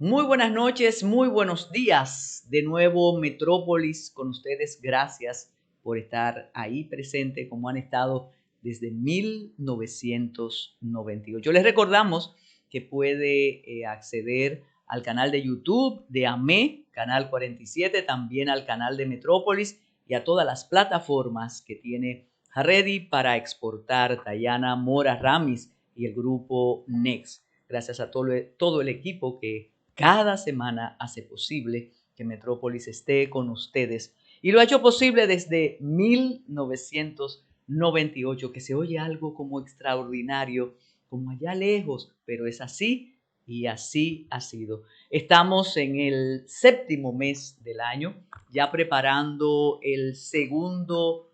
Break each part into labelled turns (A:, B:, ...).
A: Muy buenas noches, muy buenos días. De nuevo, Metrópolis con ustedes. Gracias por estar ahí presente como han estado desde 1998. Les recordamos que puede acceder al canal de YouTube de AME, Canal 47, también al canal de Metrópolis y a todas las plataformas que tiene Ready para exportar Dayana Mora Ramis y el grupo Next. Gracias a todo el equipo que cada semana hace posible que Metrópolis esté con ustedes. Y lo ha hecho posible desde 1998, que se oye algo como extraordinario, como allá lejos, pero es así y así ha sido. Estamos en el séptimo mes del año, ya preparando el segundo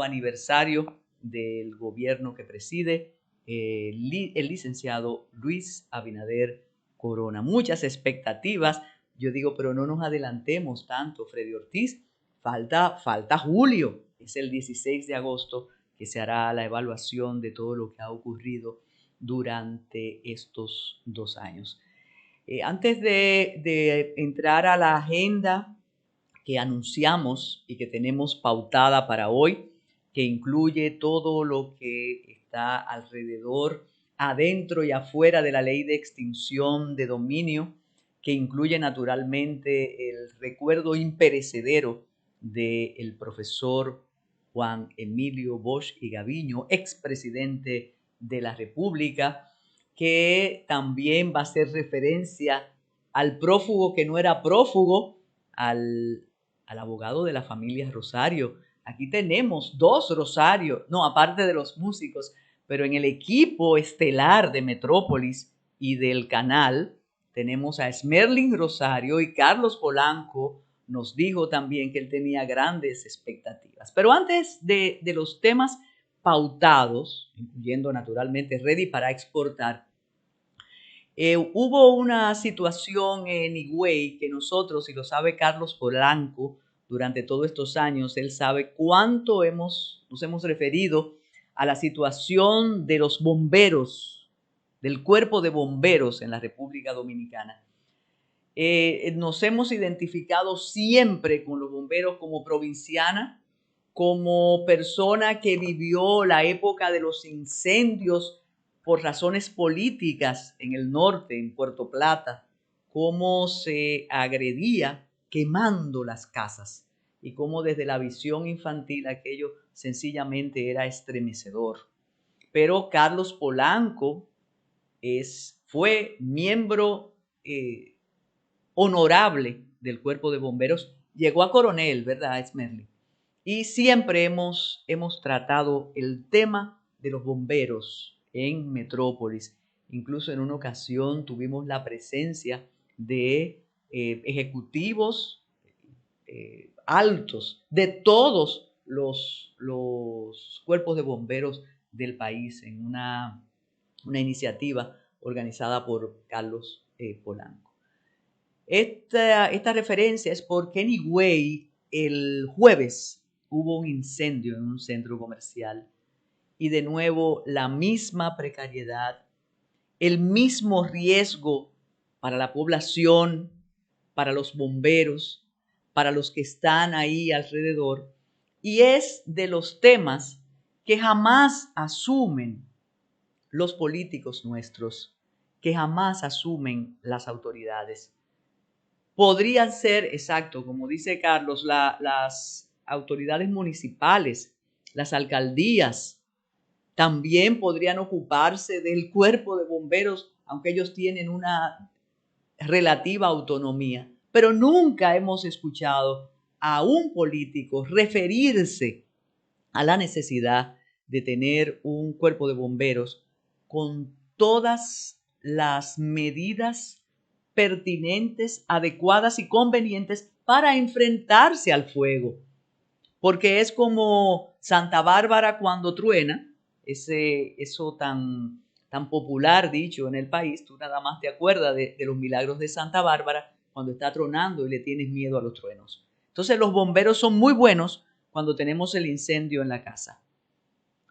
A: aniversario del gobierno que preside el licenciado Luis Abinader Corona. Muchas expectativas. Yo digo, pero no nos adelantemos tanto, Freddy Ortiz. Falta julio. Es el 16 de agosto que se hará la evaluación de todo lo que ha ocurrido durante estos 2 años. Antes de entrar a la agenda que anunciamos y que tenemos pautada para hoy, que incluye todo lo que está alrededor, adentro y afuera de la ley de extinción de dominio, que incluye naturalmente el recuerdo imperecedero del profesor Juan Emilio Bosch y Gaviño, expresidente de la República, que también va a hacer referencia al prófugo que no era prófugo, al abogado de la familia Rosario. Aquí tenemos 2 Rosarios, no, aparte de los músicos, pero en el equipo estelar de Metrópolis y del canal tenemos a Smerling Rosario, y Carlos Polanco nos dijo también que él tenía grandes expectativas. Pero antes de los temas pautados, incluyendo naturalmente Ready para exportar, hubo una situación en Higüey que nosotros, y lo sabe Carlos Polanco, durante todos estos años, él sabe cuánto nos hemos referido a la situación de los bomberos, del cuerpo de bomberos en la República Dominicana. Nos hemos identificado siempre con los bomberos como provinciana, como persona que vivió la época de los incendios por razones políticas en el norte, en Puerto Plata, cómo se agredía quemando las casas y cómo desde la visión infantil aquello sencillamente era estremecedor. Pero Carlos Polanco fue miembro honorable del cuerpo de bomberos, llegó a coronel, ¿verdad, Esmerly? Y siempre hemos tratado el tema de los bomberos en Metrópolis. Incluso en una ocasión tuvimos la presencia de ejecutivos altos de todos los cuerpos de bomberos del país en una iniciativa organizada por Carlos Polanco. Esta referencia es porque en Higüey el jueves hubo un incendio en un centro comercial y de nuevo la misma precariedad, el mismo riesgo para la población, para los bomberos, para los que están ahí alrededor, y es de los temas que jamás asumen los políticos nuestros, que jamás asumen las autoridades. Podrían ser, exacto, como dice Carlos, las autoridades municipales, las alcaldías, también podrían ocuparse del cuerpo de bomberos, aunque ellos tienen una relativa autonomía. Pero nunca hemos escuchado a un político referirse a la necesidad de tener un cuerpo de bomberos con todas las medidas pertinentes, adecuadas y convenientes para enfrentarse al fuego. Porque es como Santa Bárbara cuando truena, eso tan popular dicho en el país. Tú nada más te acuerdas de los milagros de Santa Bárbara cuando está tronando y le tienes miedo a los truenos. Entonces los bomberos son muy buenos cuando tenemos el incendio en la casa.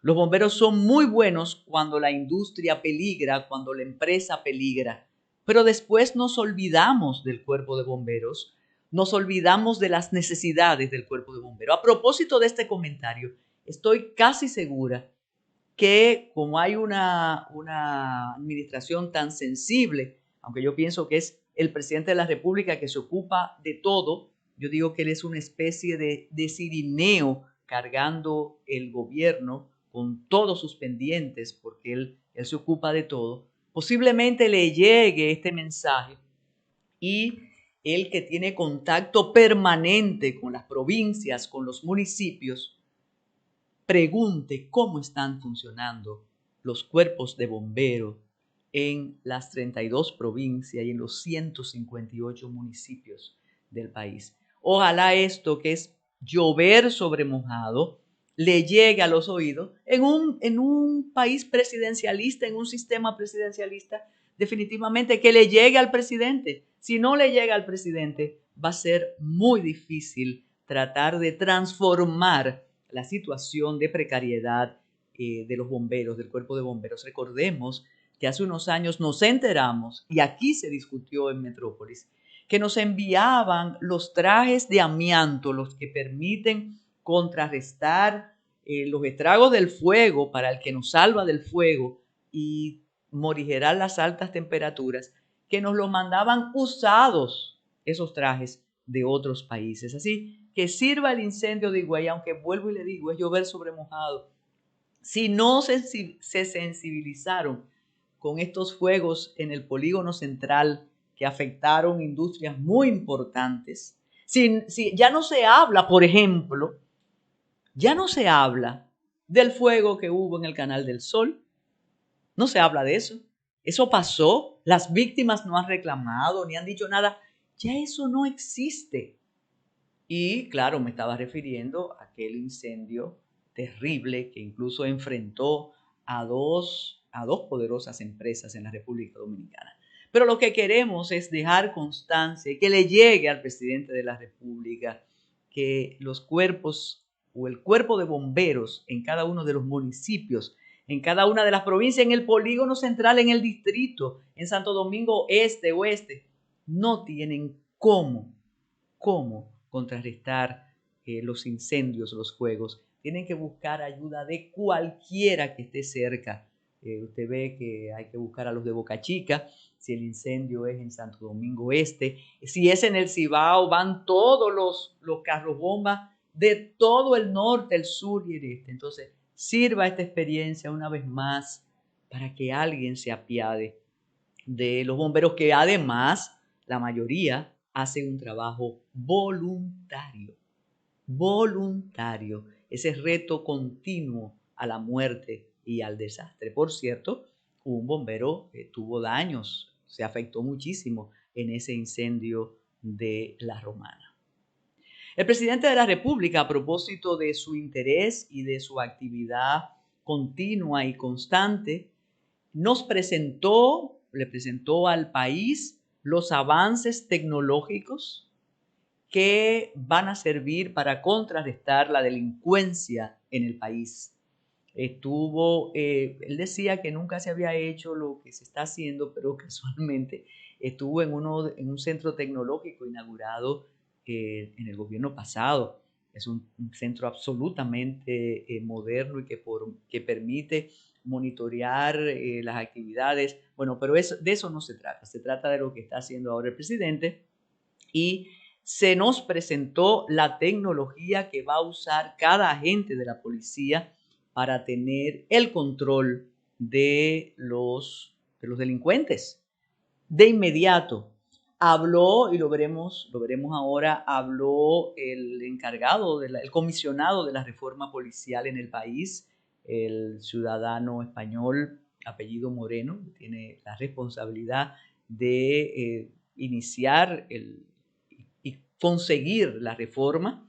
A: Los bomberos son muy buenos cuando la industria peligra, cuando la empresa peligra, pero después nos olvidamos del cuerpo de bomberos, nos olvidamos de las necesidades del cuerpo de bomberos. A propósito de este comentario, estoy casi segura que como hay una administración tan sensible, aunque yo pienso que es el presidente de la República que se ocupa de todo, yo digo que él es una especie de cirineo cargando el gobierno con todos sus pendientes, porque él se ocupa de todo. Posiblemente le llegue este mensaje y él, que tiene contacto permanente con las provincias, con los municipios, pregunte cómo están funcionando los cuerpos de bomberos en las 32 provincias y en los 158 municipios del país. Ojalá esto, que es llover sobre mojado, le llegue a los oídos en un país presidencialista, en un sistema presidencialista, definitivamente que le llegue al presidente. Si no le llega al presidente, va a ser muy difícil tratar de transformar la situación de precariedad de los bomberos, del cuerpo de bomberos. Recordemos que hace unos años nos enteramos, y aquí se discutió en Metrópolis, que nos enviaban los trajes de amianto, los que permiten contrarrestar los estragos del fuego, para el que nos salva del fuego y morigerar las altas temperaturas, que nos lo mandaban usados, esos trajes de otros países. Así que sirva el incendio de Higüey, aunque vuelvo y le digo, es llover sobre mojado. Si no se sensibilizaron con estos fuegos en el polígono central que afectaron industrias muy importantes, si ya no se habla, por ejemplo, ya no se habla del fuego que hubo en el Canal del Sol, no se habla de eso. Eso pasó, las víctimas no han reclamado ni han dicho nada, ya eso no existe. Y claro, me estaba refiriendo a aquel incendio terrible que incluso enfrentó a dos poderosas empresas en la República Dominicana. Pero lo que queremos es dejar constancia y que le llegue al presidente de la República que los cuerpos o el cuerpo de bomberos en cada uno de los municipios, en cada una de las provincias, en el polígono central, en el distrito, en Santo Domingo Este, Oeste, no tienen cómo contrarrestar los incendios, los fuegos. Tienen que buscar ayuda de cualquiera que esté cerca. Usted ve que hay que buscar a los de Boca Chica, si el incendio es en Santo Domingo Este. Si es en el Cibao, van todos los carros bombas de todo el norte, el sur y el este. Entonces, sirva esta experiencia una vez más para que alguien se apiade de los bomberos, que además la mayoría hacen un trabajo voluntario. Voluntario. Ese reto continuo a la muerte y al desastre. Por cierto, un bombero tuvo daños, se afectó muchísimo en ese incendio de La Romana. El presidente de la República, a propósito de su interés y de su actividad continua y constante, le presentó al país los avances tecnológicos que van a servir para contrarrestar la delincuencia en el país. Él decía que nunca se había hecho lo que se está haciendo, pero casualmente estuvo en un centro tecnológico inaugurado en el gobierno pasado. Es un centro absolutamente moderno y que permite monitorear las actividades. Bueno, pero de eso no se trata. Se trata de lo que está haciendo ahora el presidente, y se nos presentó la tecnología que va a usar cada agente de la policía para tener el control de los delincuentes. De inmediato habló, y lo veremos ahora, habló el encargado, el comisionado de la reforma policial en el país, el ciudadano español apellido Moreno, que tiene la responsabilidad de iniciar y conseguir la reforma.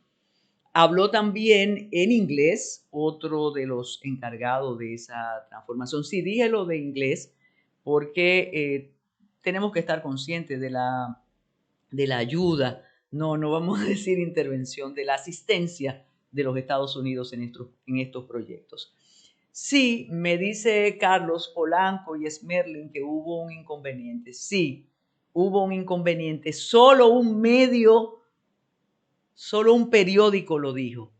A: Habló también en inglés, otro de los encargados de esa transformación. Sí, dije lo de inglés porque tenemos que estar conscientes de la ayuda, no vamos a decir intervención, de la asistencia de los Estados Unidos en estos proyectos. Sí, me dice Carlos Polanco y Smerling que hubo un inconveniente. Sí, hubo un inconveniente. Solo un periódico lo dijo.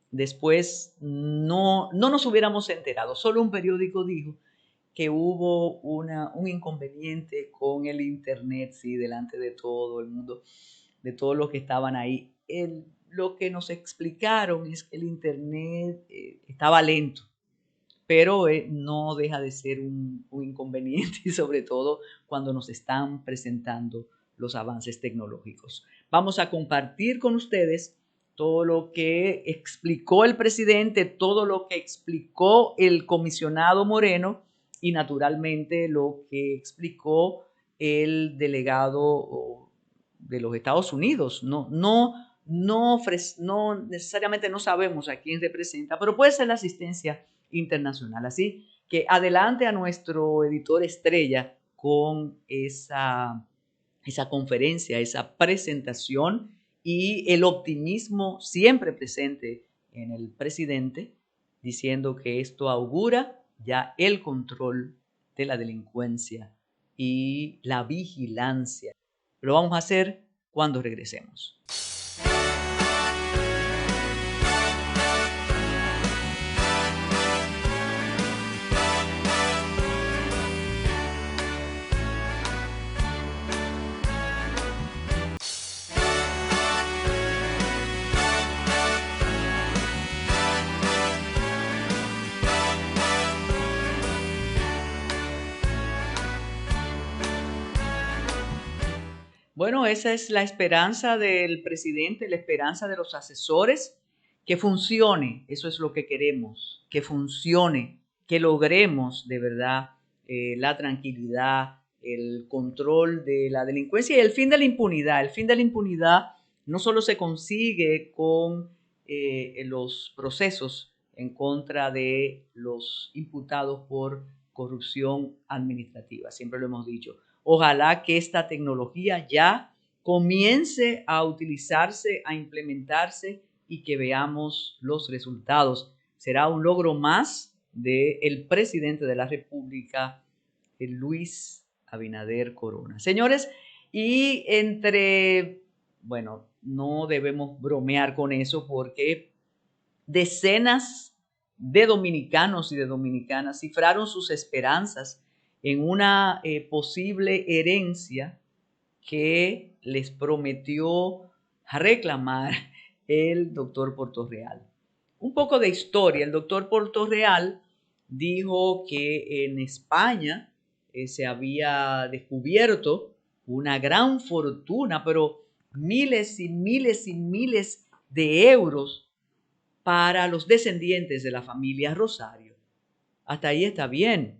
A: Después no nos hubiéramos enterado. Solo un periódico dijo que hubo un inconveniente con el internet, sí, delante de todo el mundo, de todos los que estaban ahí. Lo que nos explicaron es que el internet estaba lento, pero no deja de ser un inconveniente y sobre todo cuando nos están presentando los avances tecnológicos. Vamos a compartir con ustedes todo lo que explicó el presidente, todo lo que explicó el comisionado Moreno y naturalmente lo que explicó el delegado de los Estados Unidos. No necesariamente no sabemos a quién representa, pero puede ser la asistencia internacional. Así que adelante a nuestro editor estrella con esa conferencia, esa presentación y el optimismo siempre presente en el presidente, diciendo que esto augura ya el control de la delincuencia y la vigilancia. Lo vamos a hacer cuando regresemos. Bueno, esa es la esperanza del presidente, la esperanza de los asesores, que funcione, eso es lo que queremos, que funcione, que logremos de verdad la tranquilidad, el control de la delincuencia y el fin de la impunidad. El fin de la impunidad no solo se consigue con los procesos en contra de los imputados por corrupción administrativa, siempre lo hemos dicho. Ojalá que esta tecnología ya comience a utilizarse, a implementarse y que veamos los resultados. Será un logro más del presidente de la República, Luis Abinader Corona. Señores, y bueno, no debemos bromear con eso porque decenas de dominicanos y de dominicanas cifraron sus esperanzas en una posible herencia que les prometió reclamar el doctor Portorreal. Un poco de historia. El doctor Portorreal dijo que en España se había descubierto una gran fortuna, pero miles y miles y miles de euros para los descendientes de la familia Rosario. Hasta ahí está bien.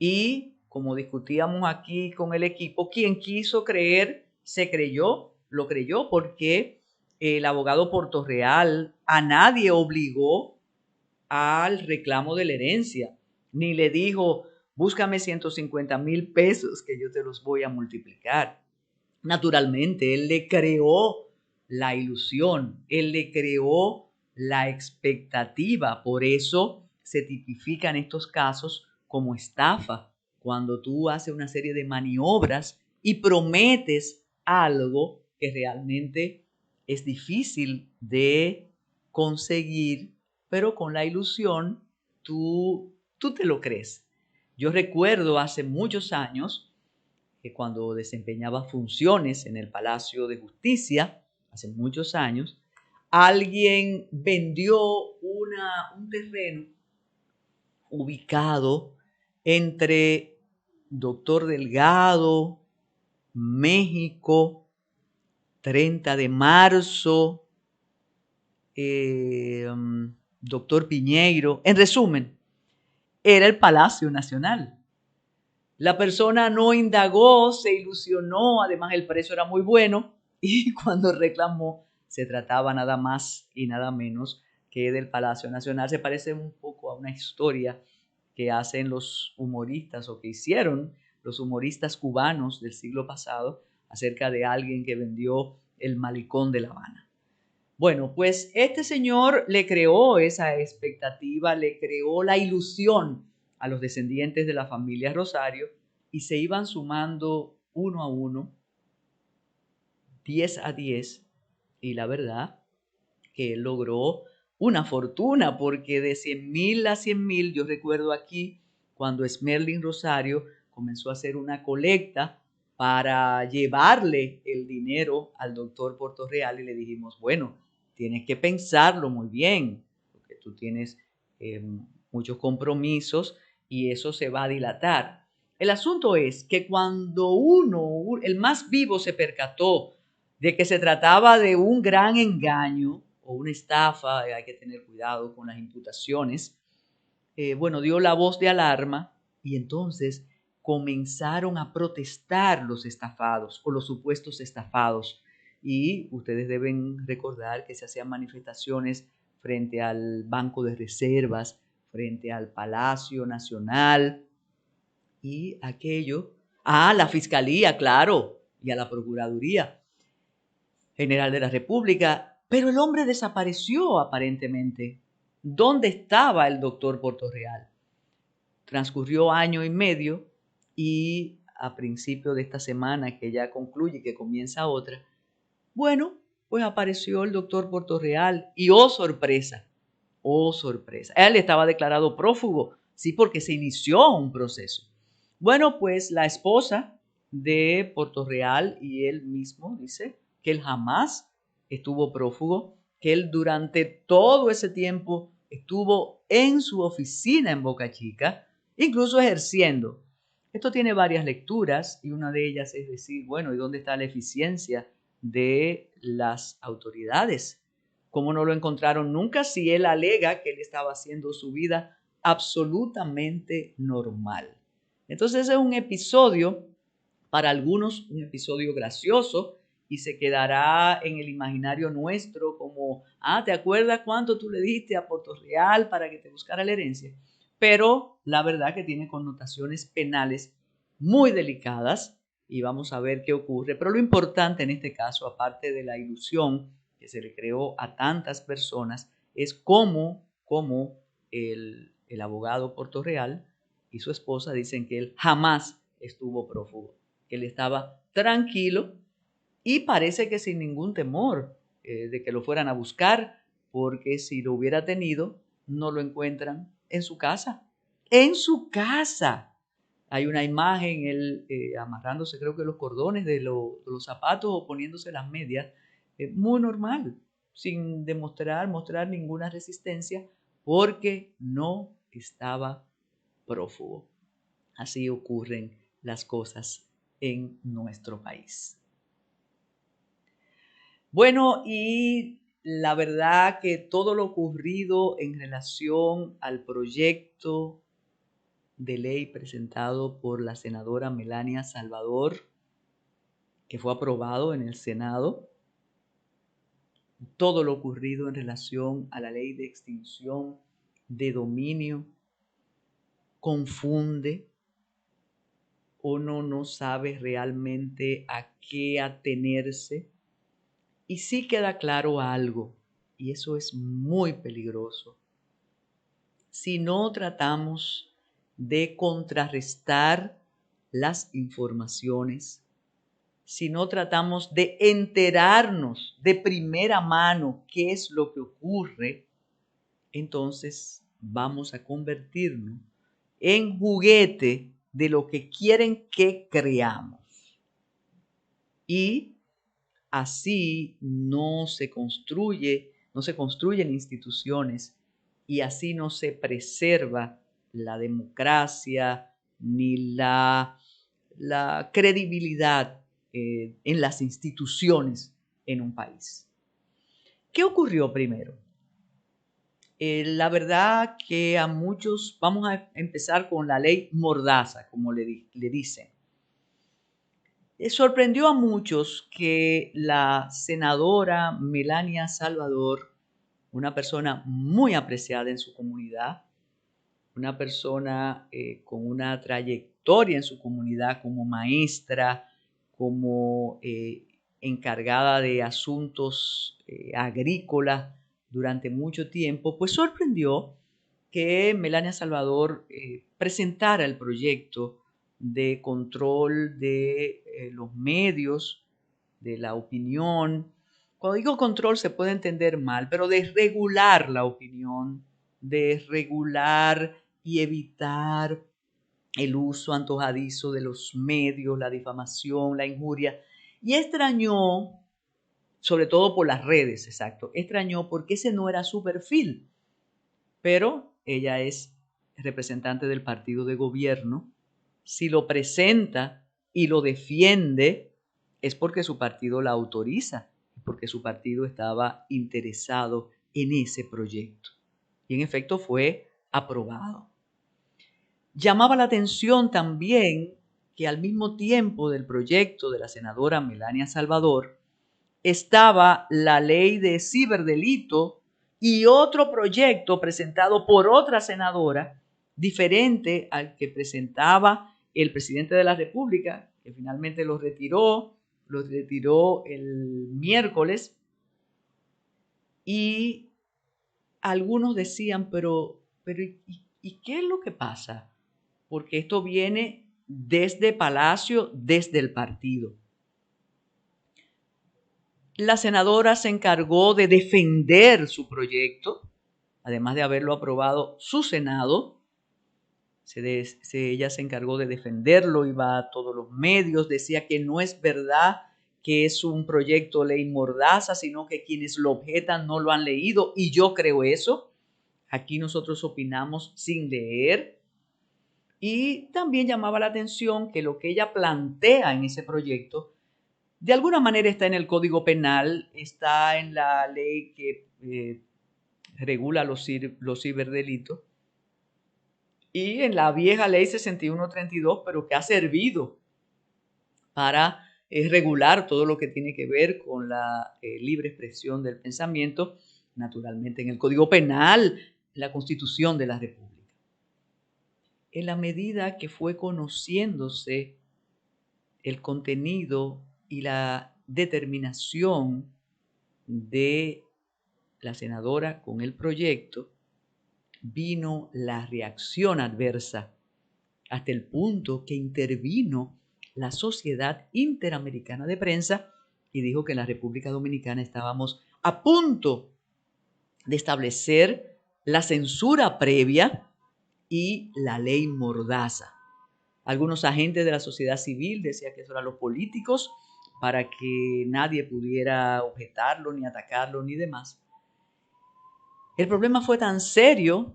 A: Y como discutíamos aquí con el equipo, quien quiso creer, se creyó, lo creyó, porque el abogado Portorreal a nadie obligó al reclamo de la herencia, ni le dijo, búscame 150,000 pesos que yo te los voy a multiplicar. Naturalmente, él le creó la ilusión, él le creó la expectativa. Por eso se tipifican estos casos como estafa, cuando tú haces una serie de maniobras y prometes algo que realmente es difícil de conseguir, pero con la ilusión tú te lo crees. Yo recuerdo hace muchos años que cuando desempeñaba funciones en el Palacio de Justicia, hace muchos años, alguien vendió un terreno ubicado entre Doctor Delgado, México, 30 de marzo, Doctor Piñeiro. En resumen, era el Palacio Nacional. La persona no indagó, se ilusionó, además el precio era muy bueno y cuando reclamó se trataba nada más y nada menos que del Palacio Nacional. Se parece un poco a una historia que hacen los humoristas o que hicieron los humoristas cubanos del siglo pasado acerca de alguien que vendió el malecón de La Habana. Bueno, pues este señor le creó esa expectativa, le creó la ilusión a los descendientes de la familia Rosario y se iban sumando uno a uno, 10 a 10, y la verdad que él logró una fortuna porque de 100.000 a 100.000, yo recuerdo aquí cuando Smerlin Rosario comenzó a hacer una colecta para llevarle el dinero al doctor Portorreal y le dijimos, bueno, tienes que pensarlo muy bien, porque tú tienes eh, muchos compromisos y eso se va a dilatar. El asunto es que cuando el más vivo, se percató de que se trataba de un gran engaño o una estafa, hay que tener cuidado con las imputaciones, bueno, dio la voz de alarma y entonces comenzaron a protestar los estafados o los supuestos estafados. Y ustedes deben recordar que se hacían manifestaciones frente al Banco de Reservas, frente al Palacio Nacional y aquello, la Fiscalía, claro, y a la Procuraduría General de la República, pero el hombre desapareció aparentemente. ¿Dónde estaba el doctor Portorreal? Transcurrió año y medio y a principio de esta semana que ya concluye y que comienza otra, bueno, pues apareció el doctor Portorreal y oh sorpresa, él estaba declarado prófugo, sí, porque se inició un proceso. Bueno, pues la esposa de Portorreal y él mismo dice que él jamás estuvo prófugo, que él durante todo ese tiempo estuvo en su oficina en Boca Chica, incluso ejerciendo. Esto tiene varias lecturas y una de ellas es decir, bueno, ¿y dónde está la eficiencia de las autoridades? ¿Cómo no lo encontraron nunca si él alega que él estaba haciendo su vida absolutamente normal? Entonces es un episodio, para algunos un episodio gracioso y se quedará en el imaginario nuestro como, ¿te acuerdas cuánto tú le diste a Portorreal para que te buscara la herencia? Pero la verdad que tiene connotaciones penales muy delicadas y vamos a ver qué ocurre. Pero lo importante en este caso, aparte de la ilusión que se le creó a tantas personas, es cómo el abogado Portorreal y su esposa dicen que él jamás estuvo prófugo, que él estaba tranquilo y parece que sin ningún temor de que lo fueran a buscar, porque si lo hubiera tenido, no lo encuentran en su casa. En su casa. Hay una imagen, él amarrándose creo que los cordones de los zapatos o poniéndose las medias, muy normal, sin mostrar ninguna resistencia, porque no estaba prófugo. Así ocurren las cosas en nuestro país. Bueno, y la verdad que todo lo ocurrido en relación al proyecto de ley presentado por la senadora Melania Salvador, que fue aprobado en el Senado, todo lo ocurrido en relación a la ley de extinción de dominio confunde. Uno no sabe realmente a qué atenerse. Y sí queda claro algo, y eso es muy peligroso. Si no tratamos de contrarrestar las informaciones, si no tratamos de enterarnos de primera mano qué es lo que ocurre, entonces vamos a convertirnos en juguete de lo que quieren que creamos. Y así no se construyen instituciones y así no se preserva la democracia ni la credibilidad en las instituciones en un país. ¿Qué ocurrió primero? La verdad que a muchos, vamos a empezar con la ley Mordaza, como le dicen. Sorprendió a muchos que la senadora Melania Salvador, una persona muy apreciada en su comunidad, una persona con una trayectoria en su comunidad como maestra, como encargada de asuntos agrícolas durante mucho tiempo, pues sorprendió que Melania Salvador presentara el proyecto de control de los medios, de la opinión. Cuando digo control se puede entender mal, pero de regular la opinión, de regular y evitar el uso antojadizo de los medios, la difamación, la injuria. Y extrañó, sobre todo por las redes, exacto, extrañó porque ese no era su perfil. Pero ella es representante del partido de gobierno. Si lo presenta y lo defiende, es porque su partido la autoriza, porque su partido estaba interesado en ese proyecto. Y en efecto fue aprobado. Llamaba la atención también que al mismo tiempo del proyecto de la senadora Melania Salvador estaba la ley de ciberdelito y otro proyecto presentado por otra senadora diferente al que presentaba el presidente de la República, que finalmente lo retiró el miércoles, y algunos decían, pero ¿y qué es lo que pasa? Porque esto viene desde Palacio, desde el partido. La senadora se encargó de defender su proyecto, además de haberlo aprobado su Senado. Ella se encargó de defenderlo, iba a todos los medios, decía que no es verdad que es un proyecto ley mordaza, sino que quienes lo objetan no lo han leído, y yo creo eso. Aquí nosotros opinamos sin leer. Y también llamaba la atención que lo que ella plantea en ese proyecto de alguna manera está en el Código Penal, está en la ley que regula los ciberdelitos y en la vieja ley 6132, pero que ha servido para regular todo lo que tiene que ver con la libre expresión del pensamiento, naturalmente en el Código Penal, en la Constitución de la República. En la medida que fue conociéndose el contenido y la determinación de la senadora con el proyecto, vino la reacción adversa, hasta el punto que intervino la Sociedad Interamericana de Prensa y dijo que en la República Dominicana estábamos a punto de establecer la censura previa y la ley mordaza. Algunos agentes de la sociedad civil decían que eso eran los políticos para que nadie pudiera objetarlo, ni atacarlo, ni demás. El problema fue tan serio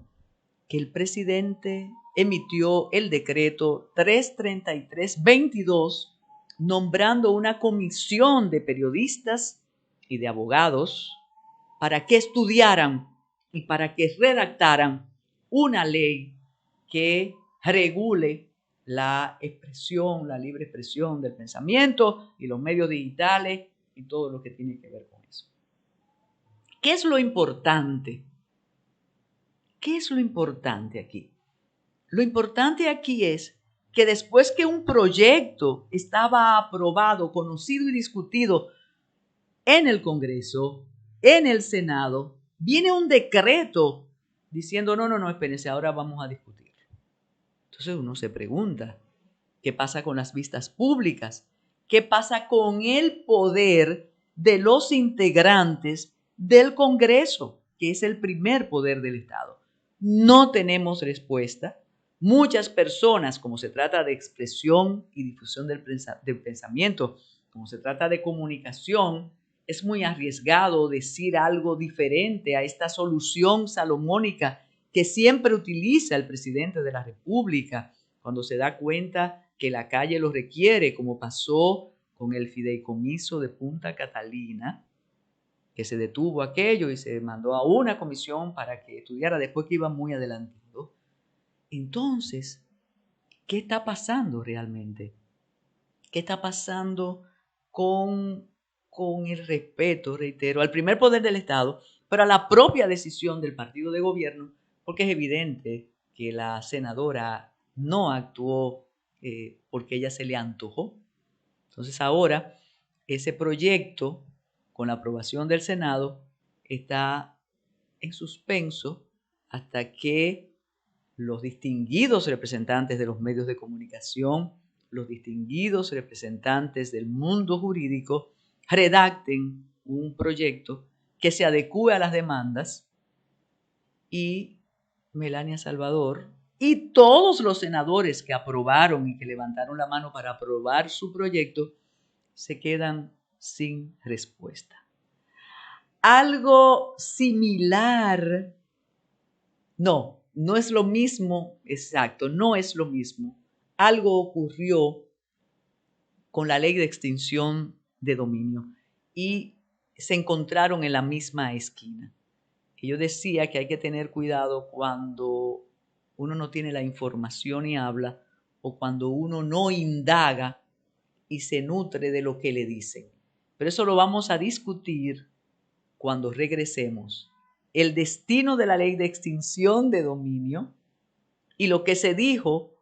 A: que el presidente emitió el decreto 333-22, nombrando una comisión de periodistas y de abogados para que estudiaran y para que redactaran una ley que regule la expresión, la libre expresión del pensamiento y los medios digitales y todo lo que tiene que ver con eso. ¿Qué es lo importante? ¿Qué es lo importante aquí? Lo importante aquí es que después que un proyecto estaba aprobado, conocido y discutido en el Congreso, en el Senado, viene un decreto diciendo, no, espérense, ahora vamos a discutir. Entonces uno se pregunta, ¿qué pasa con las vistas públicas? ¿Qué pasa con el poder de los integrantes del Congreso, que es el primer poder del Estado? No tenemos respuesta. Muchas personas, como se trata de expresión y difusión del pensamiento, como se trata de comunicación, es muy arriesgado decir algo diferente a esta solución salomónica que siempre utiliza el presidente de la República cuando se da cuenta que la calle lo requiere, como pasó con el fideicomiso de Punta Catalina, que se detuvo aquello y se mandó a una comisión para que estudiara después que iba muy adelantado. Entonces, ¿qué está pasando realmente? ¿Qué está pasando con el respeto, reitero, al primer poder del Estado, pero a la propia decisión del partido de gobierno? Porque es evidente que la senadora no actuó porque ella se le antojó. Entonces ahora ese proyecto, con la aprobación del Senado, está en suspenso hasta que los distinguidos representantes de los medios de comunicación, los distinguidos representantes del mundo jurídico, redacten un proyecto que se adecue a las demandas y Melania Salvador y todos los senadores que aprobaron y que levantaron la mano para aprobar su proyecto se quedan sin respuesta. Algo similar, no es lo mismo, exacto, no es lo mismo. Algo ocurrió con la ley de extinción de dominio y se encontraron en la misma esquina. Y yo decía que hay que tener cuidado cuando uno no tiene la información y habla, o cuando uno no indaga y se nutre de lo que le dicen. Pero eso lo vamos a discutir cuando regresemos. El destino de la ley de extinción de dominio y lo que se dijo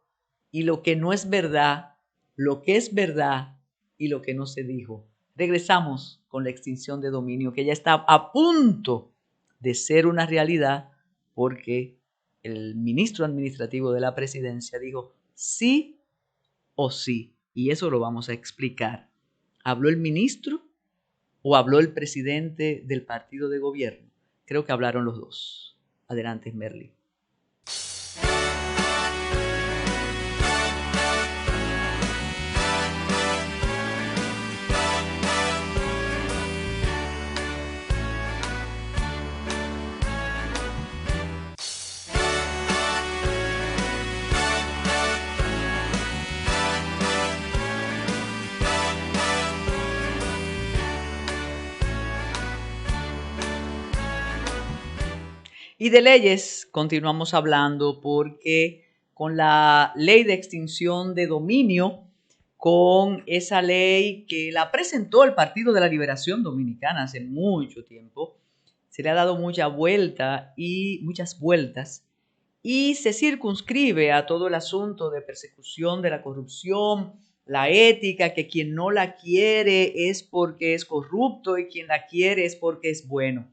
A: y lo que no es verdad, lo que es verdad y lo que no se dijo. Regresamos con la extinción de dominio, que ya está a punto de ser una realidad porque el ministro administrativo de la presidencia dijo sí o sí, y eso lo vamos a explicar. ¿Habló el ministro o habló el presidente del partido de gobierno? Creo que hablaron los dos. Adelante, Merly. Y de leyes continuamos hablando porque con la ley de extinción de dominio, con esa ley que la presentó el Partido de la Liberación Dominicana hace mucho tiempo, se le ha dado muchas vueltas y se circunscribe a todo el asunto de persecución de la corrupción, la ética, que quien no la quiere es porque es corrupto y quien la quiere es porque es bueno.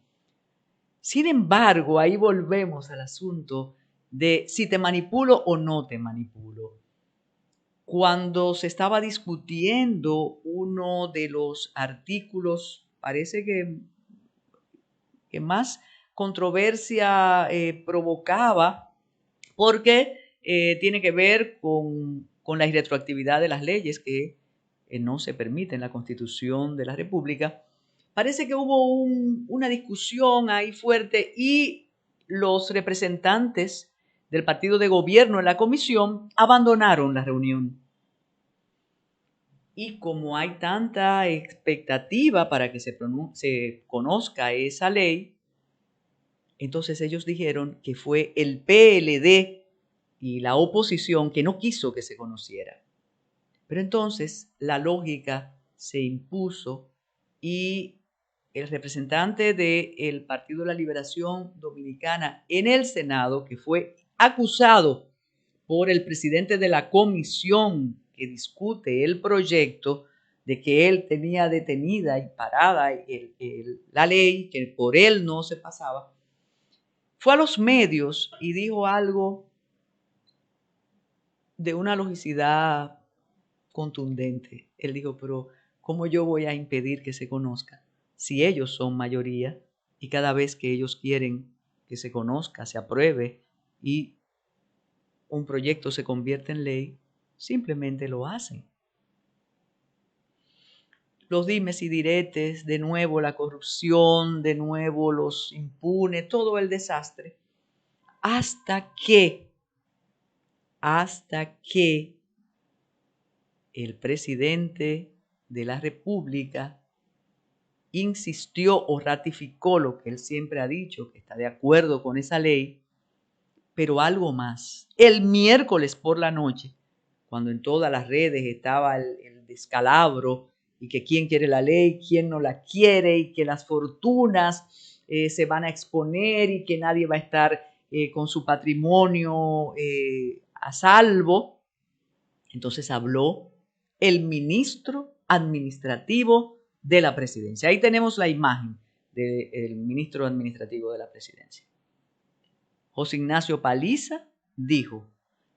A: Sin embargo, ahí volvemos al asunto de si te manipulo o no te manipulo. Cuando se estaba discutiendo uno de los artículos, parece que más controversia provocaba, porque tiene que ver con la irretroactividad de las leyes que no se permite en la Constitución de la República. Parece que hubo una discusión ahí fuerte y los representantes del partido de gobierno en la comisión abandonaron la reunión. Y como hay tanta expectativa para que se conozca esa ley, entonces ellos dijeron que fue el PLD y la oposición que no quiso que se conociera. Pero entonces la lógica se impuso y el representante del Partido de la Liberación Dominicana en el Senado, que fue acusado por el presidente de la comisión que discute el proyecto, de que él tenía detenida y parada la ley, que por él no se pasaba, fue a los medios y dijo algo de una logicidad contundente. Él dijo, pero ¿cómo yo voy a impedir que se conozca si ellos son mayoría y cada vez que ellos quieren que se conozca, se apruebe y un proyecto se convierte en ley, simplemente lo hacen? Los dimes y diretes, de nuevo la corrupción, de nuevo los impunes, todo el desastre, hasta que el presidente de la República insistió o ratificó lo que él siempre ha dicho, que está de acuerdo con esa ley, pero algo más. El miércoles por la noche, cuando en todas las redes estaba el descalabro y que quién quiere la ley, quién no la quiere y que las fortunas se van a exponer y que nadie va a estar con su patrimonio a salvo, entonces habló el ministro administrativo de la presidencia. Ahí tenemos la imagen del ministro administrativo de la presidencia. José Ignacio Paliza dijo: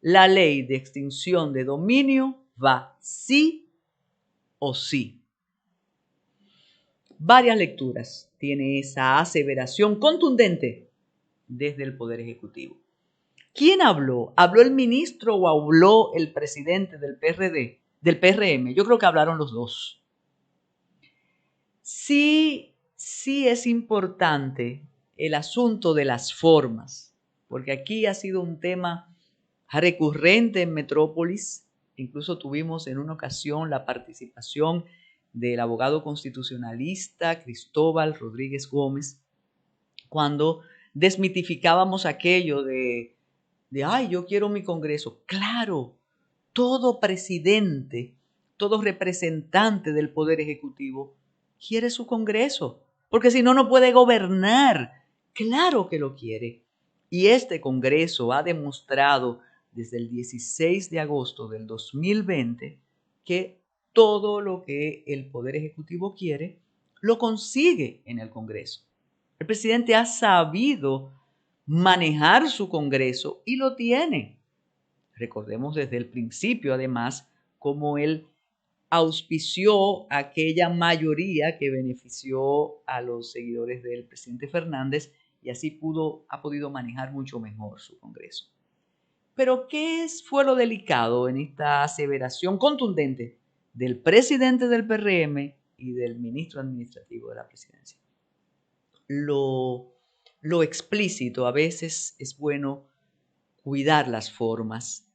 A: la ley de extinción de dominio va sí o sí. Varias lecturas tiene esa aseveración contundente desde el Poder Ejecutivo. ¿Quién habló? ¿Habló el ministro o habló el presidente del PRD, del PRM? Yo creo que hablaron los dos. Sí es importante el asunto de las formas, porque aquí ha sido un tema recurrente en Metrópolis. Incluso tuvimos en una ocasión la participación del abogado constitucionalista Cristóbal Rodríguez Gómez, cuando desmitificábamos aquello de ay, yo quiero mi Congreso. Claro, todo presidente, todo representante del Poder Ejecutivo quiere su Congreso, porque si no, no puede gobernar. Claro que lo quiere. Y este Congreso ha demostrado desde el 16 de agosto del 2020 que todo lo que el Poder Ejecutivo quiere lo consigue en el Congreso. El presidente ha sabido manejar su Congreso y lo tiene. Recordemos desde el principio, además, cómo él auspició aquella mayoría que benefició a los seguidores del presidente Fernández y así ha podido manejar mucho mejor su Congreso. Pero ¿qué fue lo delicado en esta aseveración contundente del presidente del PRM y del ministro administrativo de la presidencia? Lo explícito, a veces es bueno cuidar las formas.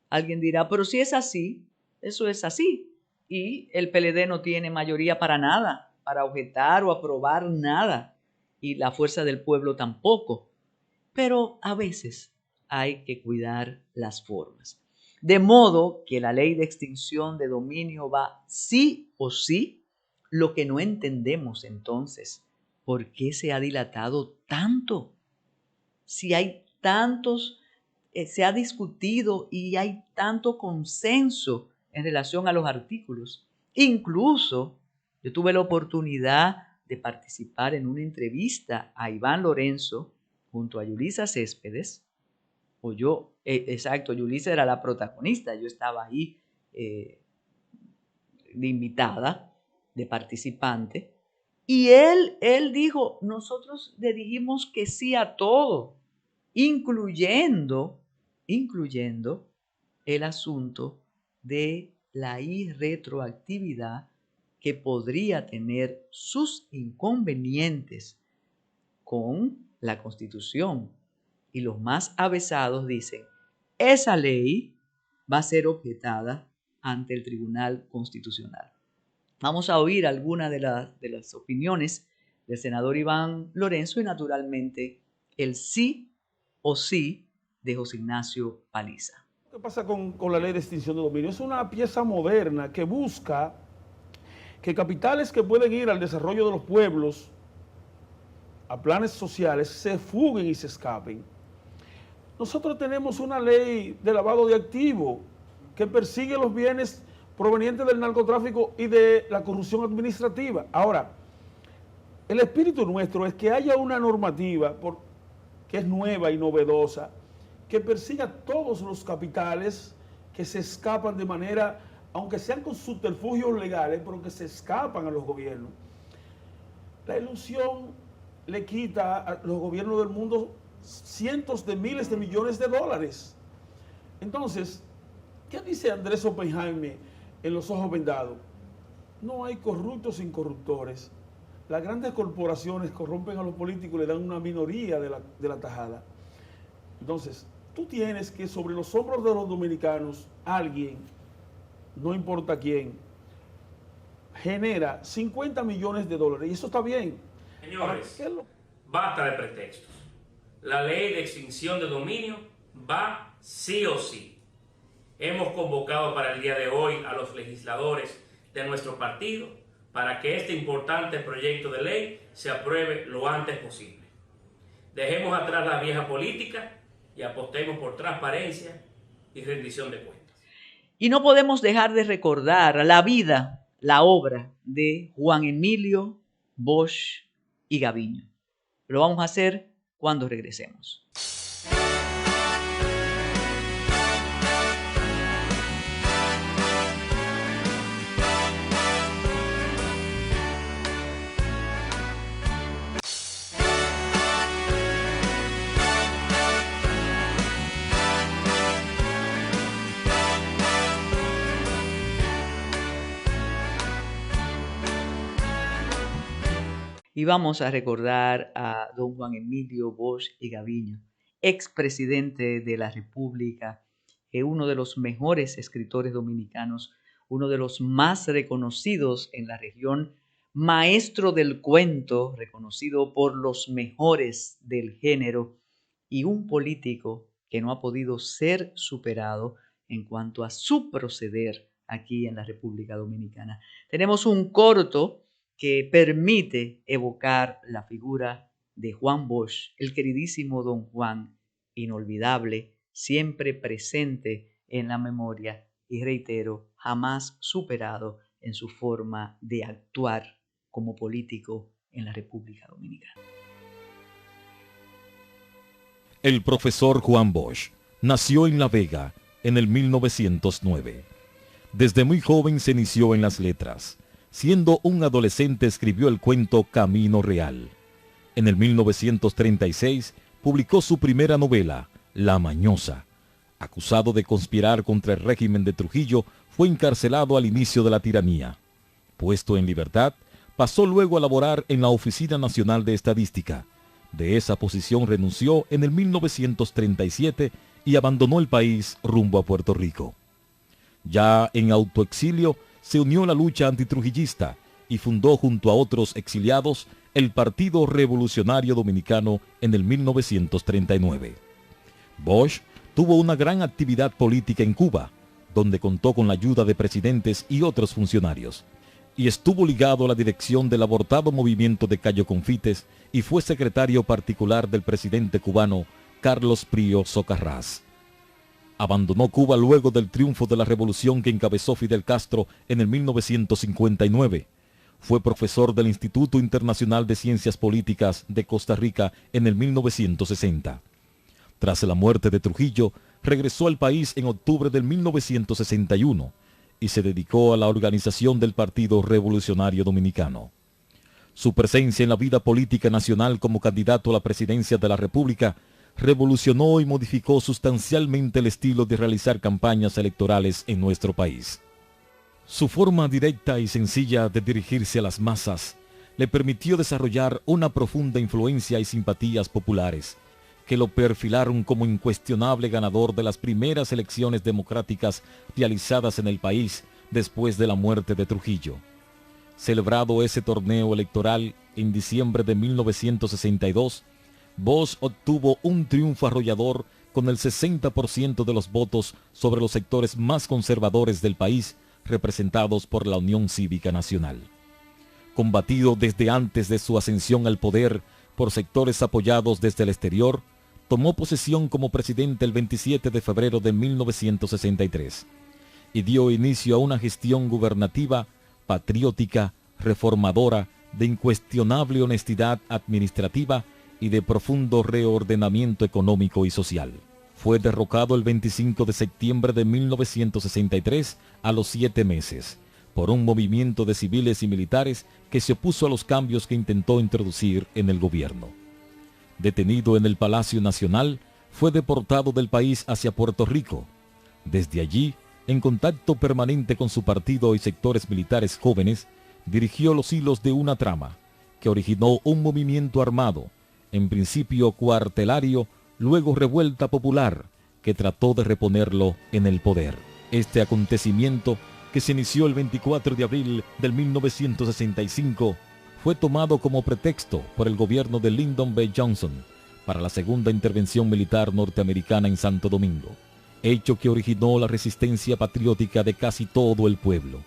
A: Alguien dirá, pero si es así, eso es así. Y el PLD no tiene mayoría para nada, para objetar o aprobar nada. Y la fuerza del pueblo tampoco. Pero a veces hay que cuidar las formas. De modo que la ley de extinción de dominio va sí o sí. Lo que no entendemos entonces, ¿por qué se ha dilatado tanto? Si hay tantos, se ha discutido y hay tanto consenso en relación a los artículos. Incluso yo tuve la oportunidad de participar en una entrevista a Iván Lorenzo junto a Yulisa Céspedes, Yulisa era la protagonista, yo estaba ahí de invitada, de participante, y él dijo, nosotros le dijimos que sí a todo, incluyendo el asunto de la irretroactividad que podría tener sus inconvenientes con la Constitución. Y los más avesados dicen, esa ley va a ser objetada ante el Tribunal Constitucional. Vamos a oír algunas de las opiniones del senador Iván Lorenzo y naturalmente el sí o sí de José Ignacio Paliza.
B: ¿Qué pasa con la ley de extinción de dominio? Es una pieza moderna que busca que capitales que pueden ir al desarrollo de los pueblos, a planes sociales, se fuguen y se escapen. Nosotros tenemos una ley de lavado de activos que persigue los bienes provenientes del narcotráfico y de la corrupción administrativa. Ahora, el espíritu nuestro es que haya una normativa que es nueva y novedosa, que persiga todos los capitales que se escapan de manera, aunque sean con subterfugios legales, pero que se escapan a los gobiernos. La ilusión le quita a los gobiernos del mundo cientos de miles de millones de dólares. Entonces, ¿qué dice Andrés Oppenheimer en Los ojos vendados? No hay corruptos sin corruptores. Las grandes corporaciones corrompen a los políticos y le dan una minoría de la tajada. Entonces, tú tienes que sobre los hombros de los dominicanos, alguien, no importa quién, genera 50 millones de dólares. Y eso está bien.
C: Señores, basta de pretextos. La ley de extinción de dominio va sí o sí. Hemos convocado para el día de hoy a los legisladores de nuestro partido para que este importante proyecto de ley se apruebe lo antes posible. Dejemos atrás la vieja política y apostemos por transparencia y rendición de cuentas.
A: Y no podemos dejar de recordar la vida la obra de Juan Emilio Bosch y Gaviño. Lo vamos a hacer cuando regresemos. Y vamos a recordar a don Juan Emilio Bosch y Gaviño, expresidente de la República, uno de los mejores escritores dominicanos, uno de los más reconocidos en la región, maestro del cuento, reconocido por los mejores del género, y un político que no ha podido ser superado en cuanto a su proceder aquí en la República Dominicana. Tenemos un corto que permite evocar la figura de Juan Bosch, el queridísimo don Juan, inolvidable, siempre presente en la memoria y, reitero, jamás superado en su forma de actuar como político en la República Dominicana.
D: El profesor Juan Bosch nació en La Vega en el 1909. Desde muy joven se inició en las letras. Siendo un adolescente escribió el cuento Camino Real. En el 1936 publicó su primera novela, La Mañosa. Acusado de conspirar contra el régimen de Trujillo, fue encarcelado al inicio de la tiranía. Puesto en libertad, pasó luego a laborar en la Oficina Nacional de Estadística. De esa posición renunció en el 1937 y abandonó el país rumbo a Puerto Rico. Ya en autoexilio, se unió a la lucha antitrujillista y fundó junto a otros exiliados el Partido Revolucionario Dominicano en el 1939. Bosch tuvo una gran actividad política en Cuba, donde contó con la ayuda de presidentes y otros funcionarios, y estuvo ligado a la dirección del abortado movimiento de Cayo Confites y fue secretario particular del presidente cubano Carlos Prío Socarrás. Abandonó Cuba luego del triunfo de la revolución que encabezó Fidel Castro en el 1959. Fue profesor del Instituto Internacional de Ciencias Políticas de Costa Rica en el 1960. Tras la muerte de Trujillo, regresó al país en octubre del 1961 y se dedicó a la organización del Partido Revolucionario Dominicano. Su presencia en la vida política nacional como candidato a la presidencia de la República revolucionó y modificó sustancialmente el estilo de realizar campañas electorales en nuestro país. Su forma directa y sencilla de dirigirse a las masas le permitió desarrollar una profunda influencia y simpatías populares, que lo perfilaron como incuestionable ganador de las primeras elecciones democráticas realizadas en el país después de la muerte de Trujillo. Celebrado ese torneo electoral en diciembre de 1962, Bosch obtuvo un triunfo arrollador con el 60% de los votos sobre los sectores más conservadores del país, representados por la Unión Cívica Nacional. Combatido desde antes de su ascensión al poder por sectores apoyados desde el exterior, tomó posesión como presidente el 27 de febrero de 1963 y dio inicio a una gestión gubernativa, patriótica, reformadora, de incuestionable honestidad administrativa y de profundo reordenamiento económico y social. Fue derrocado el 25 de septiembre de 1963 a los 7 meses, por un movimiento de civiles y militares que se opuso a los cambios que intentó introducir en el gobierno. Detenido en el Palacio Nacional, fue deportado del país hacia Puerto Rico. Desde allí, en contacto permanente con su partido y sectores militares jóvenes, dirigió los hilos de una trama que originó un movimiento armado, en principio cuartelario, luego revuelta popular, que trató de reponerlo en el poder. Este acontecimiento, que se inició el 24 de abril del 1965, fue tomado como pretexto por el gobierno de Lyndon B. Johnson para la segunda intervención militar norteamericana en Santo Domingo, hecho que originó la resistencia patriótica de casi todo el pueblo.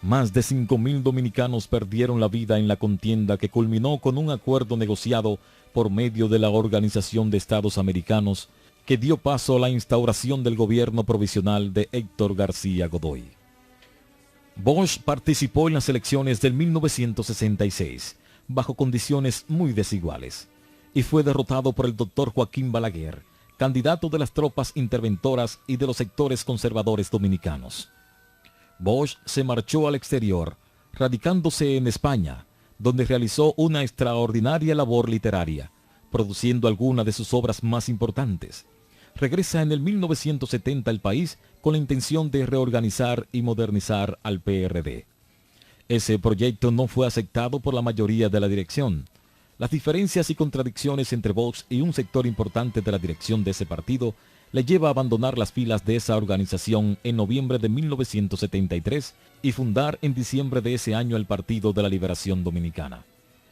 D: Más de 5.000 dominicanos perdieron la vida en la contienda, que culminó con un acuerdo negociado por medio de la Organización de Estados Americanos, que dio paso a la instauración del gobierno provisional de Héctor García Godoy. Bosch participó en las elecciones del 1966 bajo condiciones muy desiguales y fue derrotado por el doctor Joaquín Balaguer, candidato de las tropas interventoras y de los sectores conservadores dominicanos. Bosch se marchó al exterior, radicándose en España, donde realizó una extraordinaria labor literaria, produciendo algunas de sus obras más importantes. Regresa en el 1970 al país con la intención de reorganizar y modernizar al PRD. Ese proyecto no fue aceptado por la mayoría de la dirección. Las diferencias y contradicciones entre Vox y un sector importante de la dirección de ese partido le lleva a abandonar las filas de esa organización en noviembre de 1973 y fundar en diciembre de ese año el Partido de la Liberación Dominicana.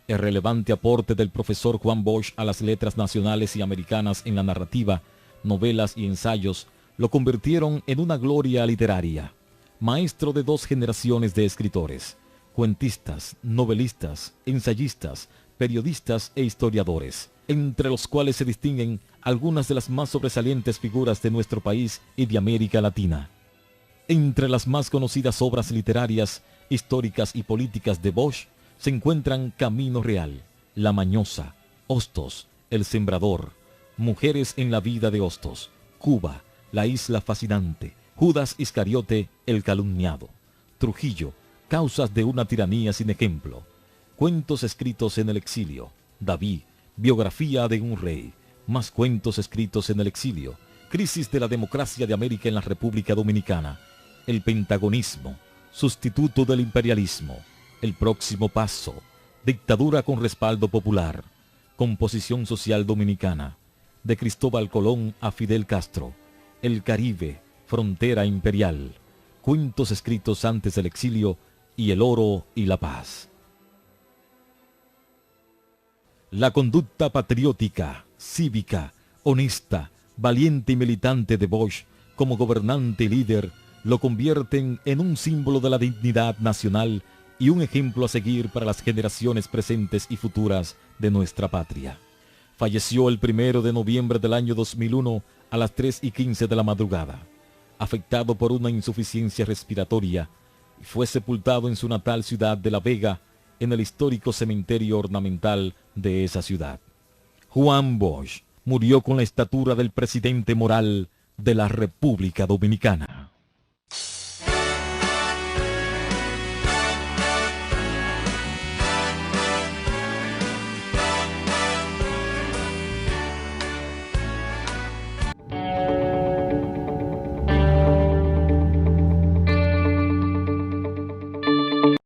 D: El relevante aporte del profesor Juan Bosch a las letras nacionales y americanas en la narrativa, novelas y ensayos lo convirtieron en una gloria literaria. Maestro de 2 generaciones de escritores, cuentistas, novelistas, ensayistas, periodistas e historiadores, entre los cuales se distinguen algunas de las más sobresalientes figuras de nuestro país y de América Latina. Entre las más conocidas obras literarias, históricas y políticas de Bosch se encuentran Camino Real, La Mañosa, Hostos, El Sembrador, Mujeres en la vida de Hostos, Cuba, La Isla Fascinante, Judas Iscariote, El Calumniado, Trujillo, Causas de una tiranía sin ejemplo, Cuentos escritos en el exilio, David, Biografía de un rey, Más cuentos escritos en el exilio, Crisis de la democracia de América en la República Dominicana, El pentagonismo, Sustituto del imperialismo, El próximo paso, Dictadura con respaldo popular, Composición social dominicana, De Cristóbal Colón a Fidel Castro, El Caribe, Frontera imperial, Cuentos escritos antes del exilio y El oro y la paz. La conducta patriótica, cívica, honesta, valiente y militante de Bosch como gobernante y líder lo convierten en un símbolo de la dignidad nacional y un ejemplo a seguir para las generaciones presentes y futuras de nuestra patria. Falleció el 1 de noviembre del año 2001 a las 3:15 de la madrugada, afectado por una insuficiencia respiratoria, y fue sepultado en su natal ciudad de La Vega, en el histórico cementerio ornamental de esa ciudad. Juan Bosch murió con la estatura del presidente moral de la República Dominicana.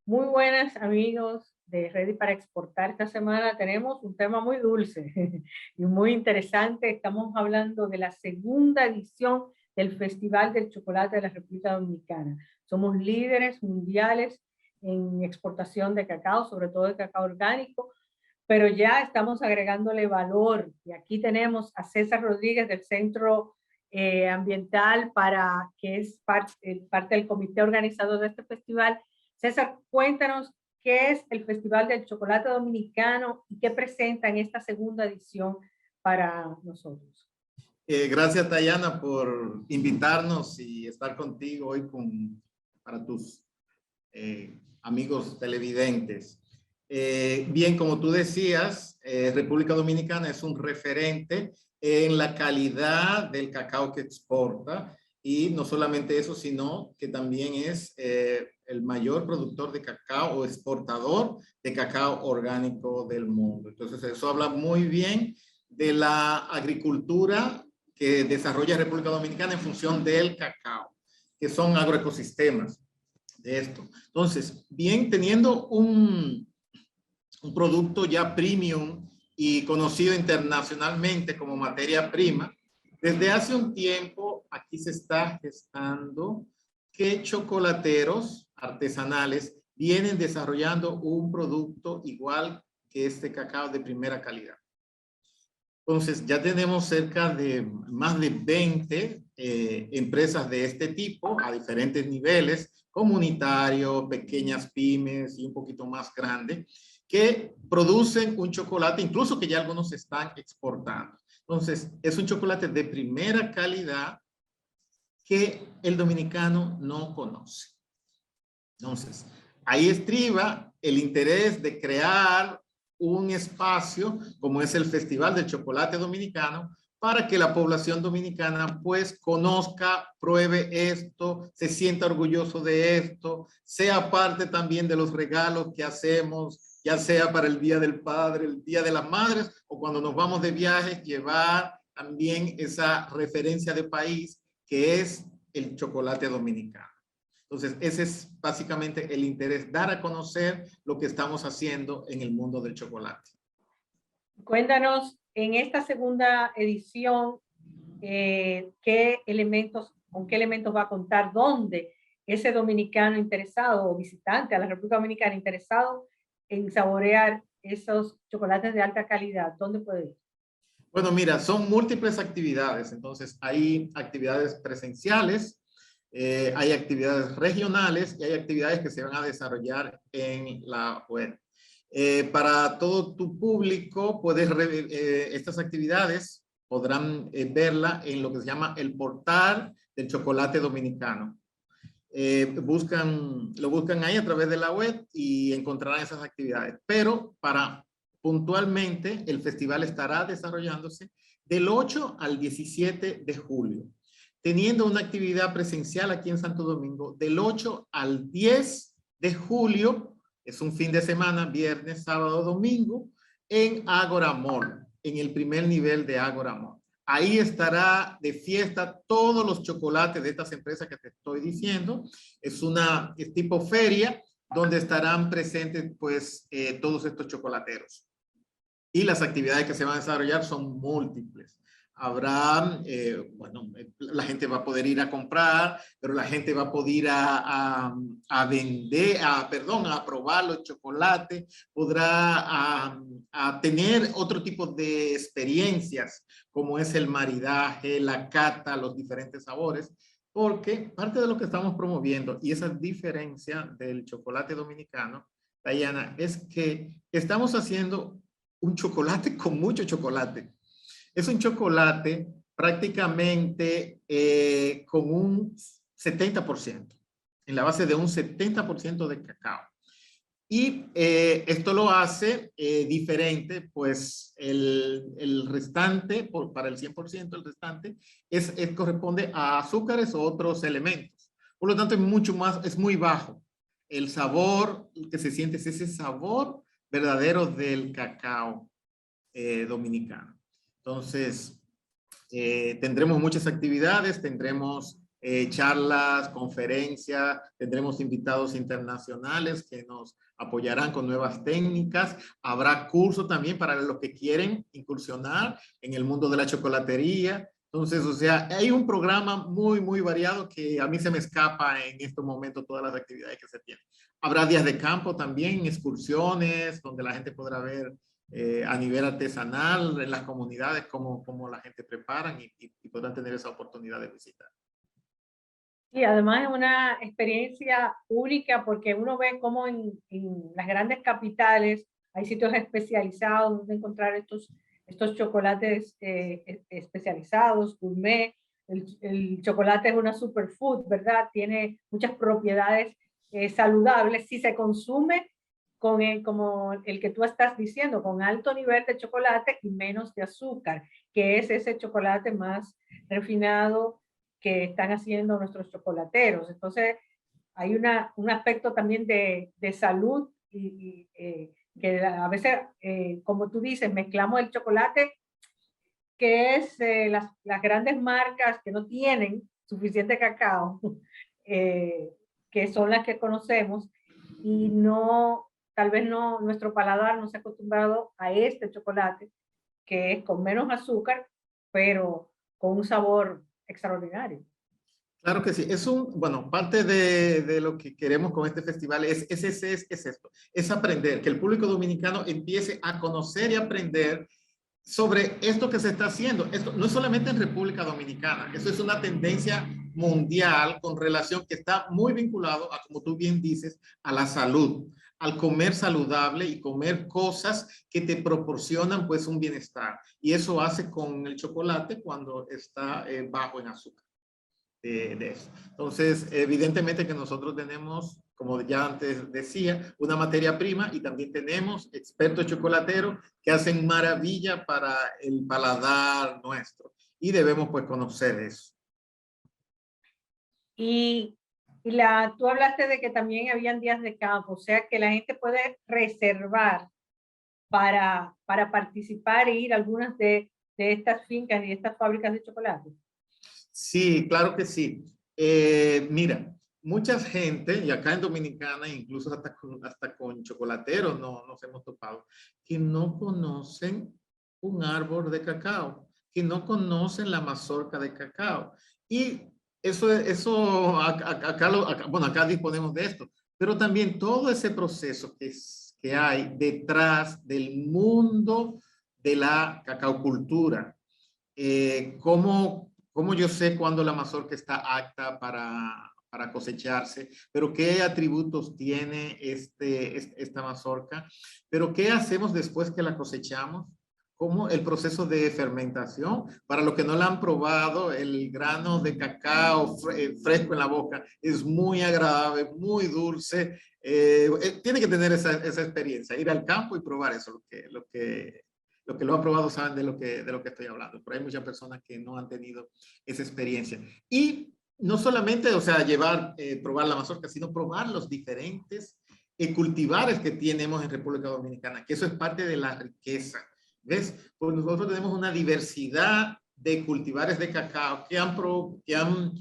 E: Muy buenas amigos de Ready para Exportar. Esta semana tenemos un tema muy dulce y muy interesante. Estamos hablando de la segunda edición del Festival del Chocolate de la República Dominicana. Somos líderes mundiales en exportación de cacao, sobre todo de cacao orgánico, pero ya estamos agregándole valor. Y aquí tenemos a César Rodríguez del Centro Ambiental, que es parte del comité organizador de este festival. César, cuéntanos qué es el Festival del Chocolate Dominicano y qué presenta en esta segunda edición para nosotros.
F: Gracias, Tayana, por invitarnos y estar contigo hoy para tus amigos televidentes. Bien, como tú decías, República Dominicana es un referente en la calidad del cacao que exporta, y no solamente eso, sino que también es el mayor productor de cacao o exportador de cacao orgánico del mundo. Entonces, eso habla muy bien de la agricultura que desarrolla República Dominicana en función del cacao, que son agroecosistemas de esto. Entonces, bien, teniendo un producto ya premium y conocido internacionalmente como materia prima, desde hace un tiempo aquí se está gestando que chocolateros artesanales vienen desarrollando un producto igual que este cacao de primera calidad. Entonces ya tenemos cerca de más de 20 empresas de este tipo a diferentes niveles, comunitario, pequeñas pymes y un poquito más grande, que producen un chocolate, incluso que ya algunos están exportando. Entonces, es un chocolate de primera calidad que el dominicano no conoce. Entonces, ahí estriba el interés de crear un espacio como es el Festival del Chocolate Dominicano para que la población dominicana pues conozca, pruebe esto, se sienta orgulloso de esto, sea parte también de los regalos que hacemos, ya sea para el Día del Padre, el Día de las Madres o cuando nos vamos de viaje, llevar también esa referencia de país que es el chocolate dominicano. Entonces, ese es básicamente el interés, dar a conocer lo que estamos haciendo en el mundo del chocolate.
E: Cuéntanos, en esta segunda edición, ¿qué elementos, con qué elementos va a contar? ¿Dónde ese dominicano interesado o visitante a la República Dominicana interesado en saborear esos chocolates de alta calidad, dónde puede ir?
F: Bueno, mira, son múltiples actividades. Entonces, hay actividades presenciales, hay actividades regionales y hay actividades que se van a desarrollar en la web. Para todo tu público, estas actividades podrán verla en lo que se llama el portal del chocolate dominicano. Lo buscan ahí a través de la web y encontrarán esas actividades. Pero puntualmente, el festival estará desarrollándose del 8 al 17 de julio, teniendo una actividad presencial aquí en Santo Domingo del 8 al 10 de julio, es un fin de semana, viernes, sábado, domingo, en Ágora Mall, en el primer nivel de Ágora Mall. Ahí estará de fiesta todos los chocolates de estas empresas que te estoy diciendo. Es tipo feria donde estarán presentes pues todos estos chocolateros. Y las actividades que se van a desarrollar son múltiples. Habrá, la gente va a poder ir a comprar, pero la gente va a poder ir a probar los chocolates, podrá a tener otro tipo de experiencias, como es el maridaje, la cata, los diferentes sabores, porque parte de lo que estamos promoviendo, y esa diferencia del chocolate dominicano, Dayana, es que estamos haciendo un chocolate con mucho chocolate. Es un chocolate prácticamente con un 70%, en la base de un 70% de cacao. Y esto lo hace diferente, pues el restante, para el 100%, el restante, corresponde a azúcares o otros elementos. Por lo tanto, es muy bajo. El sabor que se siente es ese sabor verdadero del cacao dominicano. Entonces, tendremos muchas actividades, tendremos charlas, conferencias, tendremos invitados internacionales que nos apoyarán con nuevas técnicas. Habrá cursos también para los que quieren incursionar en el mundo de la chocolatería. Entonces, o sea, hay un programa muy, muy variado que a mí se me escapa en estos momentos todas las actividades que se tienen. Habrá días de campo también, excursiones, donde la gente podrá ver a nivel artesanal en las comunidades cómo la gente prepara y podrán tener esa oportunidad de visitar.
E: Y además es una experiencia única porque uno ve cómo en las grandes capitales hay sitios especializados donde encontrar estos chocolates especializados, gourmet. El chocolate es una superfood, ¿verdad? Tiene muchas propiedades saludables si se consume como el que tú estás diciendo, con alto nivel de chocolate y menos de azúcar, que es ese chocolate más refinado que están haciendo nuestros chocolateros. Entonces, hay un aspecto también de salud y que a veces, como tú dices, mezclamos el chocolate, que es las grandes marcas que no tienen suficiente cacao, que son las que conocemos, y tal vez nuestro paladar no se ha acostumbrado a este chocolate, que es con menos azúcar, pero con un sabor extraordinario.
F: Claro que sí. Parte de lo que queremos con este festival es esto, es aprender, que el público dominicano empiece a conocer y aprender sobre esto que se está haciendo. Esto no es solamente en República Dominicana, eso es una tendencia mundial con relación que está muy vinculado a, como tú bien dices, a la salud, al comer saludable y comer cosas que te proporcionan pues un bienestar. Y eso hace con el chocolate cuando está bajo en azúcar. de eso. Entonces, evidentemente que nosotros tenemos, como ya antes decía, una materia prima y también tenemos expertos chocolateros que hacen maravilla para el paladar nuestro y debemos pues conocer eso.
E: Y tú hablaste de que también habían días de campo, o sea que la gente puede reservar para participar e ir a algunas de estas fincas y estas fábricas de chocolate.
F: Sí, claro que sí. Mira, mucha gente, y acá en Dominicana, incluso hasta con chocolateros nos hemos topado, que no conocen un árbol de cacao, que no conocen la mazorca de cacao. Y eso acá disponemos de esto, pero también todo ese proceso que hay detrás del mundo de la cacaocultura. ¿Cómo yo sé cuándo la mazorca está apta para cosecharse? ¿Pero qué atributos tiene esta mazorca? ¿Pero qué hacemos después que la cosechamos? ¿Cómo el proceso de fermentación? Para los que no la han probado, el grano de cacao fresco en la boca es muy agradable, muy dulce. Tiene que tener esa experiencia, ir al campo y probar eso, lo que lo han probado saben de lo que estoy hablando, pero hay muchas personas que no han tenido esa experiencia. Y no solamente, o sea, probar la mazorca, sino probar los diferentes cultivares que tenemos en República Dominicana, que eso es parte de la riqueza. ¿Ves? Pues nosotros tenemos una diversidad de cultivares de cacao que han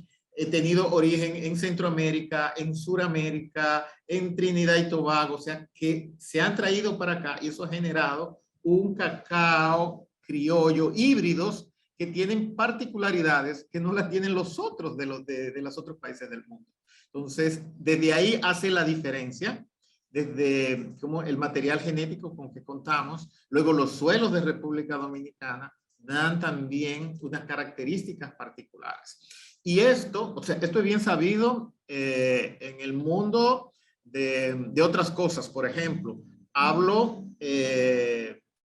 F: tenido origen en Centroamérica, en Suramérica, en Trinidad y Tobago, o sea, que se han traído para acá y eso ha generado un cacao criollo híbridos que tienen particularidades que no las tienen los otros de los otros países del mundo. Entonces, desde ahí hace la diferencia, desde como el material genético con que contamos, luego los suelos de República Dominicana dan también unas características particulares. Y esto, o sea, esto es bien sabido en el mundo de otras cosas. Por ejemplo, hablo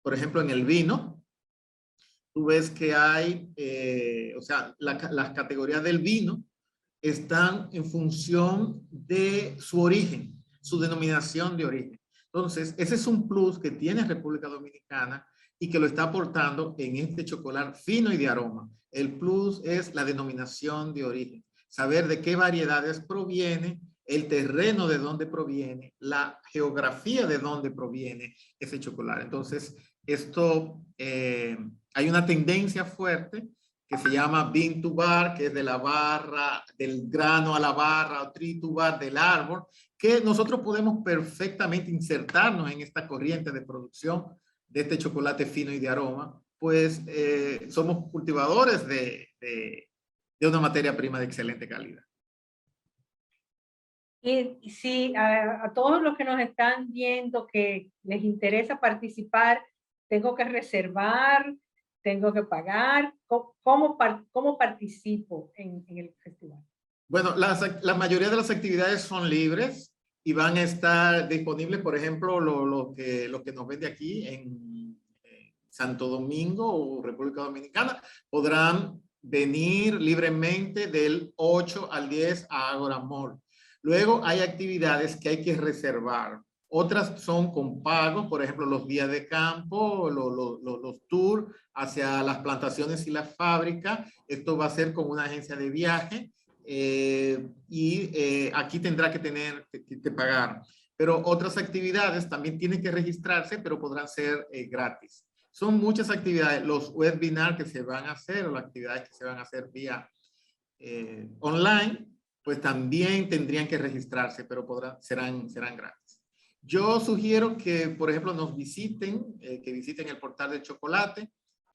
F: por ejemplo, en el vino, tú ves que hay, o sea, las categorías del vino están en función de su origen, su denominación de origen. Entonces, ese es un plus que tiene República Dominicana y que lo está aportando en este chocolate fino y de aroma. El plus es la denominación de origen, saber de qué variedades proviene, el terreno de dónde proviene, la geografía de dónde proviene ese chocolate. Entonces, hay una tendencia fuerte que se llama bean to bar, que es de la barra, del grano a la barra, o tree to bar del árbol, que nosotros podemos perfectamente insertarnos en esta corriente de producción de este chocolate fino y de aroma, pues somos cultivadores de una materia prima de excelente calidad.
E: Y si a todos los que nos están viendo que les interesa participar, tengo que reservar, tengo que pagar, ¿cómo participo en el festival?
F: Bueno, la mayoría de las actividades son libres y van a estar disponibles, por ejemplo, lo que nos ven de aquí en Santo Domingo o República Dominicana, podrán venir libremente del 8 al 10 a Agora Mall. Luego hay actividades que hay que reservar. Otras son con pagos, por ejemplo, los días de campo, los tours hacia las plantaciones y las fábricas. Esto va a ser con una agencia de viaje aquí tendrá que pagar. Pero otras actividades también tienen que registrarse, pero podrán ser gratis. Son muchas actividades, los webinars que se van a hacer o las actividades que se van a hacer vía online, pues también tendrían que registrarse, pero serán gratis. Yo sugiero que, por ejemplo, nos visiten, que visiten el portal del chocolate,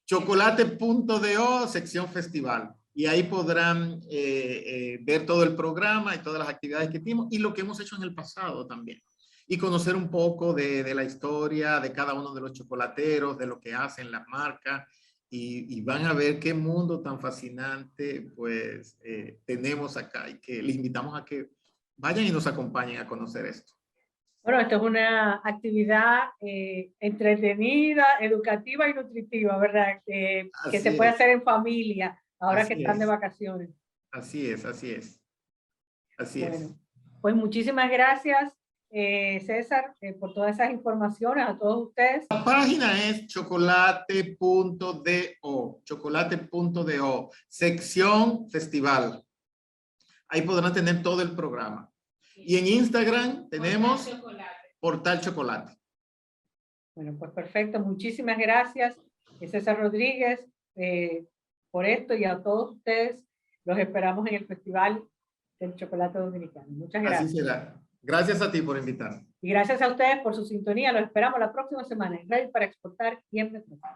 F: chocolate.do, sección festival. Y ahí podrán ver todo el programa y todas las actividades que tenemos y lo que hemos hecho en el pasado también. Y conocer un poco de la historia de cada uno de los chocolateros, de lo que hacen las marcas. Y van a ver qué mundo tan fascinante pues tenemos acá y que les invitamos a que vayan y nos acompañen a conocer esto.
E: Bueno, esto es una actividad entretenida, educativa y nutritiva, ¿verdad? Que se puede hacer en familia ahora que están de vacaciones.
F: Así es, así es. Así es.
E: Bueno, pues muchísimas gracias, César, por todas esas informaciones a todos ustedes.
F: La página es chocolate.do, sección festival. Ahí podrán tener todo el programa. Y en Instagram tenemos Portal Chocolate.
E: Bueno, pues perfecto. Muchísimas gracias, César Rodríguez, por esto, y a todos ustedes los esperamos en el Festival del Chocolate Dominicano. Muchas gracias.
F: Así será. Gracias a ti por invitarme.
E: Y gracias a ustedes por su sintonía. Los esperamos la próxima semana en Radio para Exportar y en Metrópoli.